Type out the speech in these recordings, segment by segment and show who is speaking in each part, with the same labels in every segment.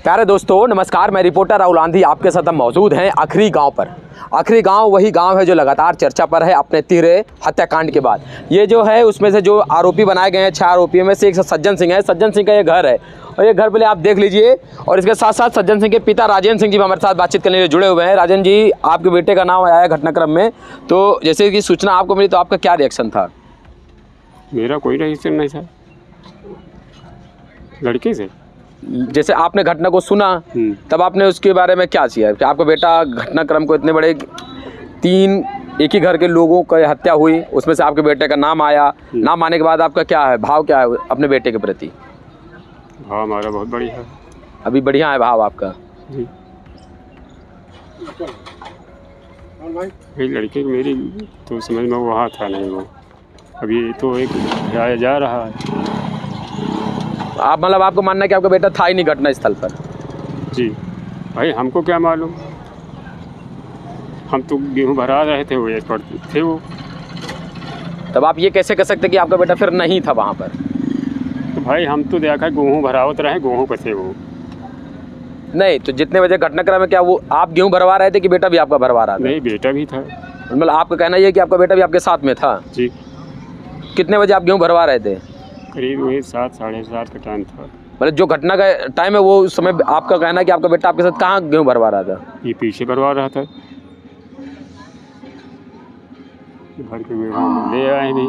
Speaker 1: प्यारे दोस्तों नमस्कार, मैं रिपोर्टर राहुल आंधी आपके साथ हम मौजूद हैं आखिरी गांव पर। आखिरी गांव वही गांव है जो लगातार चर्चा पर है अपने तिहरे हत्याकांड के बाद। ये जो है उसमें से जो आरोपी बनाए गए हैं 6 आरोपियों में से एक सज्जन सिंह है। सज्जन सिंह का ये घर है और ये घर पहले आप देख लीजिए। और इसके साथ साथ सज्जन सिंह के पिता राजेंद्र सिंह जी भी हमारे साथ बातचीत करने के लिए जुड़े हुए हैं। राजेंद्र जी, आपके बेटे का नाम आया घटनाक्रम में, तो जैसे कि सूचना आपको मिली तो आपका क्या रिएक्शन था?
Speaker 2: मेरा कोई रिएक्शन नहीं था लड़के से।
Speaker 1: जैसे आपने घटना को सुना तब आपने उसके बारे में क्या किया कि आपका बेटा घटनाक्रम को इतने बड़े 3 एक ही घर के लोगों की हत्या हुई, उसमें से आपके बेटे का नाम आया। नाम आने के बाद आपका क्या है भाव, क्या है अपने बेटे के प्रति?
Speaker 2: भाव हमारा बहुत बढ़िया है। अभी
Speaker 1: बढ़िया है भाव आपका
Speaker 2: जी। लड़के मेरी तो समझ में वहाँ था नहीं, वो अभी तो एक जा रहा है।
Speaker 1: आप मतलब आपको मानना है कि आपका बेटा था ही नहीं घटना स्थल पर?
Speaker 2: जी भाई, हमको क्या मालूम, हम तो गेहूँ भरा रहे थे, वो एक्सपर्ट थे वो।
Speaker 1: तब आप ये कैसे कह सकते कि आपका बेटा फिर नहीं था वहाँ पर?
Speaker 2: तो भाई हम तो देखा गेहूँ भरावत रहे, गेहूँ कसे वो
Speaker 1: नहीं। तो जितने बजे घटनाक्रम में क्या वो आप गेहूँ भरवा रहे थे कि बेटा भी आपका भरवा रहा था?
Speaker 2: नहीं, बेटा भी था।
Speaker 1: मतलब आपका कहना ये कि आपका बेटा भी आपके साथ में था?
Speaker 2: जी।
Speaker 1: कितने बजे आप गेहूँ भरवा रहे थे?
Speaker 2: करीब वही 7 साढ़े 7 का टाइम था।
Speaker 1: मतलब जो घटना का टाइम है वो उस समय आपका कहना है कि आपका बेटा आपके साथ कहाँ गेहूँ भरवा रहा था?
Speaker 2: ये पीछे भरवा रहा था। भर के गेहूँ ले आए नहीं,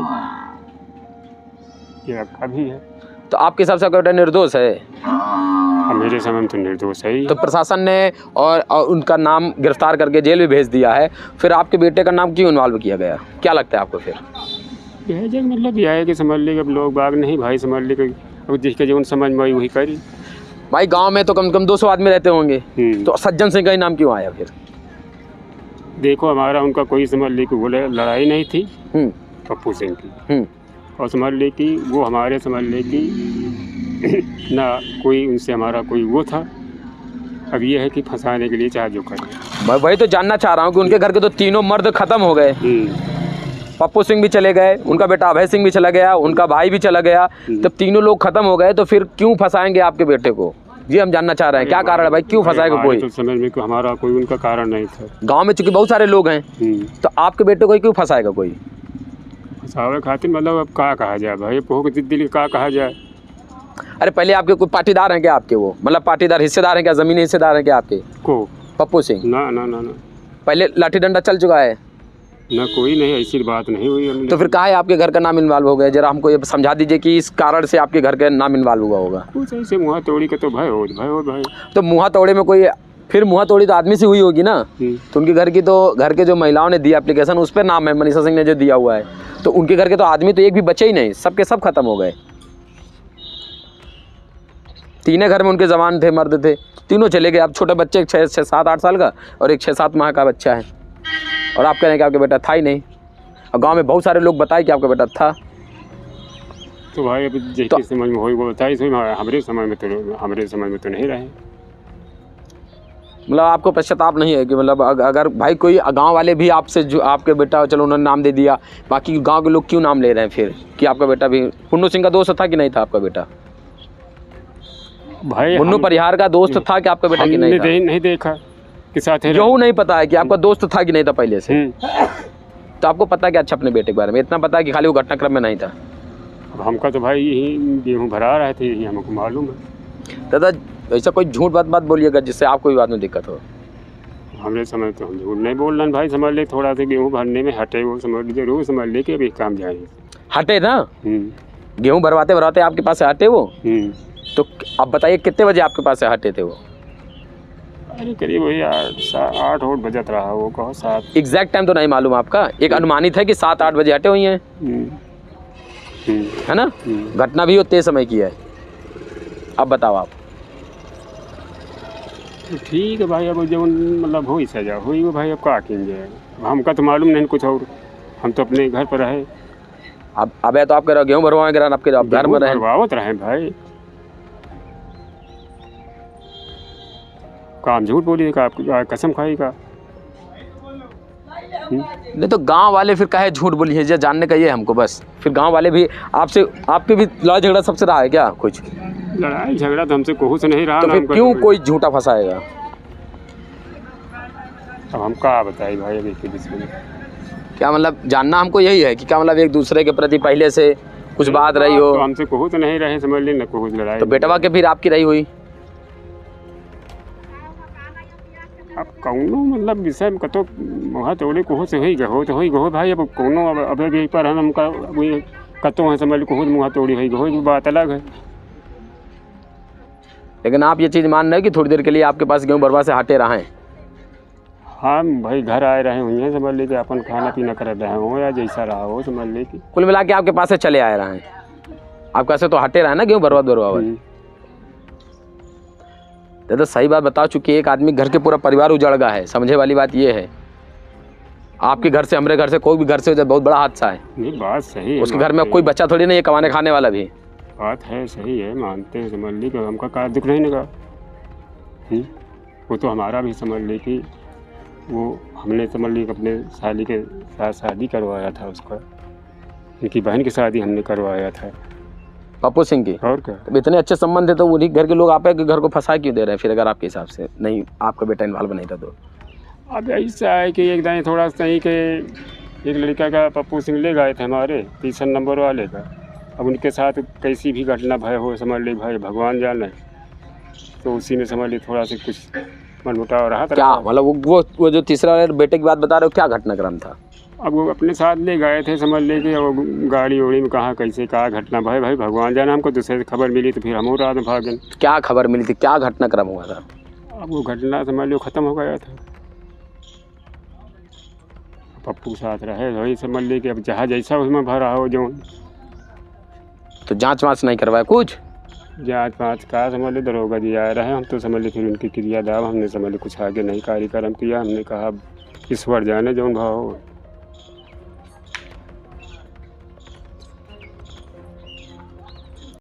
Speaker 2: ये रखा भी है।
Speaker 1: तो आपके हिसाब से आपका बेटा निर्दोष है?
Speaker 2: मेरे समय में तो निर्दोष है ही।
Speaker 1: तो प्रशासन ने और उनका नाम गिरफ्तार करके जेल भी भेज दिया है, फिर आपके बेटे का नाम क्यों इन्वॉल्व किया गया, क्या लगता है आपको? फिर
Speaker 2: यह जब मतलब यह है कि समझ ले, अब लोग बाग नहीं भाई समझ ले, अब जिसके जो समझ में आई वही करी।
Speaker 1: भाई गांव में तो कम से कम 200 आदमी रहते होंगे, तो सज्जन सिंह का ही नाम क्यों आया फिर?
Speaker 2: देखो हमारा उनका कोई समझ ले कि वो लड़ाई नहीं थी पप्पू सिंह की, और समझ ले कि वो हमारे समझ ले कि ना कोई उनसे हमारा कोई वो था। अब ये है कि फंसाने के लिए चाहे जो करे।
Speaker 1: वही तो जानना चाह रहा हूँ कि उनके घर के तो तीनों मर्द खत्म हो गए। पप्पू सिंह भी चले गए, उनका बेटा अभय सिंह भी चला गया, उनका भाई भी चला गया, तब तीनों लोग खत्म हो गए, तो फिर क्यों फंसाएंगे आपके बेटे को? जी हम जानना चाह रहे हैं क्या कारण है भाई, क्यों फंसाएगा कोई?
Speaker 2: तो समझ में को हमारा कोई उनका कारण नहीं था।
Speaker 1: गांव में चूंकि बहुत सारे लोग हैं, तो आपके बेटे को क्यों फंसाएगा कोई?
Speaker 2: फंसावे खातिर मतलब अब क्या कहा जाए भाई, पोह के दिल क्या कहा जाए।
Speaker 1: अरे पहले आपके कोई पाटीदार हैं क्या आपके? वो मतलब पाटीदार हिस्सेदार हैं क्या, जमीनी हिस्सेदार हैं क्या आपके
Speaker 2: को?
Speaker 1: पप्पू सिंह?
Speaker 2: ना ना ना ना,
Speaker 1: पहले लाठी डंडा चल चुका है
Speaker 2: ना? कोई नहीं, ऐसी बात नहीं हुई।
Speaker 1: तो फिर कहाँ है आपके घर का नाम इन्वॉल्व हो गया? जरा हमको ये समझा दीजिए कि इस कारण से आपके घर का नाम इन्वॉल्व हुआ होगा।
Speaker 2: कुछ ऐसे मुँह तोड़ी का तो भाई।
Speaker 1: तो मुँह तोड़े में कोई फिर मुँह तोड़ी तो आदमी से हुई होगी ना? तो उनके घर की तो घर के जो महिलाओं ने दी एप्लीकेशन उस पर नाम है मनीषा सिंह ने जो दिया हुआ है, तो उनके घर के तो आदमी तो एक भी बचे ही नहीं, सबके सब खत्म हो गए। तीनों घर में उनके जवान थे, मर्द थे, तीनों चले गए। अब छोटे बच्चे 6-7-8 साल का और एक 6-7 माह का बच्चा है, और आप कह रहे हैं कि आपका बेटा था ही नहीं। और गांव में बहुत सारे लोग बताए कि आपका बेटा था।
Speaker 2: तो भाई अब जैसे समझ में हो वो बताइए, हमारे समय में तो नहीं रहे।
Speaker 1: मतलब आपको पश्चाताप नहीं है कि मतलब अगर भाई कोई गांव वाले भी आपसे जो आपके बेटा, चलो उन्होंने नाम दे दिया, बाकी गांव के लोग क्यों नाम ले रहे हैं फिर कि आपका बेटा भी पुन्नू सिंह का दोस्त था कि नहीं था आपका बेटा?
Speaker 2: भाई
Speaker 1: पुन्नू परिहार का दोस्त था कि आपका बेटा कि नहीं था?
Speaker 2: नहीं देखा कि साथ है,
Speaker 1: यही नहीं पता है कि आपका दोस्त था कि नहीं था पहले से? तो आपको पता है कि अच्छा अपने बेटे के बारे में इतना पता है कि खाली वो घटनाक्रम में नहीं था?
Speaker 2: अब हमका तो भाई यही गेहूँ भरा रहे थे, यही हमको मालूम है।
Speaker 1: दादा ऐसा कोई झूठ बात मत बोलिएगा जिससे आपको भी बाद में दिक्कत हो।
Speaker 2: हमने समझ तो हम झूठ नहीं बोल रहे भाई, समझ ले थोड़ा सा गेहूँ भरने में हटे, वो समझ लीजिए रोज समझ ले के अभी काम जाएंगे।
Speaker 1: हटे ना? गेहूँ भरवाते आपके पास से हटे वो? तो अब बताइए कितने बजे आपके पास से हटे थे वो?
Speaker 2: अरे करीब वही 8 बजत रहा, वो कहो 7।
Speaker 1: एग्जैक्ट टाइम तो नहीं मालूम आपका? एक अनुमानित है कि 7-8 बजे हटे हुई हैं, है ना? घटना भी उतने समय की है। अब बताओ आप।
Speaker 2: ठीक है भाई, अब जो मतलब हुई सजा हुई वो भाई, अब क्या कहेंगे, हमका तो मालूम नहीं कुछ, और हम तो अपने घर पर रहे।
Speaker 1: अब तो आपके गेहूँ भरवाएंगे आपके घर में
Speaker 2: रहे भाई, काम झूठ बोलिएगा, आपकी कसम खाएगा।
Speaker 1: नहीं तो गांव वाले फिर काहे झूठ बोली है, जानने का ये हमको बस। फिर गांव वाले भी आपसे, आपके भी लड़ाई झगड़ा सबसे रहा है क्या कुछ?
Speaker 2: लड़ाई झगड़ा तो हमसे कुछ नहीं रहा।
Speaker 1: तो फिर क्यों कोई झूठा फंसाएगा?
Speaker 2: अब हम क्या बताएं भाई अभी के बीच में।
Speaker 1: क्या मतलब जानना हमको यही है कि क्या मतलब एक दूसरे के प्रति पहले से कुछ बात रही हो?
Speaker 2: तो हमसे कुछ नहीं रहे समझ ली, न कुछ लड़ाई।
Speaker 1: तो बेटवा के फिर आपकी रही हुई?
Speaker 2: अब कौनो मतलब विषय में कतो वहाँ तोड़े कुछ से ही गहो तो ही गहो भाई। अब कौनो अबे भी पर हमका वही कतो है समझ ली कुछ मुँह तोड़ी हुई गहो, बात अलग है।
Speaker 1: लेकिन आप ये चीज़ मान रहे हैं कि थोड़ी देर के लिए आपके पास गेहूँ बरवा से हटे रहे हैं?
Speaker 2: हाँ भाई घर आए रहे हुए हैं समझ लीजिए, अपन खाना पीना कर रहे हो या जैसा रहा हो समझ लीजिए।
Speaker 1: कुल मिला के आपके पास से चले आए रहे हैं, आपका से तो हटे रहे ना गेहूँ बरवा। तो सही बात बता चुकी है, एक आदमी घर के पूरा परिवार उजड़ गया है। समझे वाली बात ये है, आपके घर से हमारे घर से कोई भी घर से बहुत बड़ा हादसा है।
Speaker 2: नहीं बात सही है,
Speaker 1: उसके घर में कोई बच्चा थोड़ी नहीं है कमाने खाने वाला भी।
Speaker 2: बात है सही है, मानते हैं समझ ली कि हमका का दुख नहीं लगा। वो तो हमारा भी समझ ली कि वो हमने समझ ली अपने साली के साथ शादी करवाया था, उसका उनकी बहन की शादी हमने करवाया था
Speaker 1: पप्पू सिंह की।
Speaker 2: और क्या
Speaker 1: तो इतने अच्छे संबंध है तो उन्हीं घर के लोग आप घर को फंसा क्यों दे रहे हैं फिर, अगर आपके हिसाब से नहीं आपका बेटा इन्वॉल्व नहीं था तो?
Speaker 2: अब ऐसा है कि एक दिन थोड़ा सही कि एक लड़का का पप्पू सिंह ले गए थे हमारे 3 नंबर वाले का। अब उनके साथ कैसी भी घटना भय हो समझ ली भाई भगवान जाने, तो उसी में समझ ली थोड़ा सा कुछ मनमुटाव रहा था।
Speaker 1: क्या मतलब वो जो तीसरा वाले बेटे की बात बता रहे हो, क्या घटनाक्रम था?
Speaker 2: अब वो अपने साथ ले गए थे समझ ले कि वो गाड़ी उड़ी में कहाँ कैसे क्या घटना भाई भगवान जाने। हमको दूसरे से खबर मिली तो फिर हम रात में भागें।
Speaker 1: क्या खबर मिली थी, क्या घटनाक्रम हुआ था?
Speaker 2: अब वो घटना समझ लो ख़त्म हो गया था, पप्पू साथ रहे वही समझ ले कि अब जहाँ जैसा उसमें भरा हो जो।
Speaker 1: तो जांच वाँच नहीं करवाया कुछ?
Speaker 2: जाँच पाँच का समझ ली दरोगा जी आए रहे, हम तो समझ ली फिर उनकी क्रिया दाव हमने समझ ली कुछ आगे नहीं कार्यक्रम किया। हमने कहा ईश्वर जाने जो भाव हो।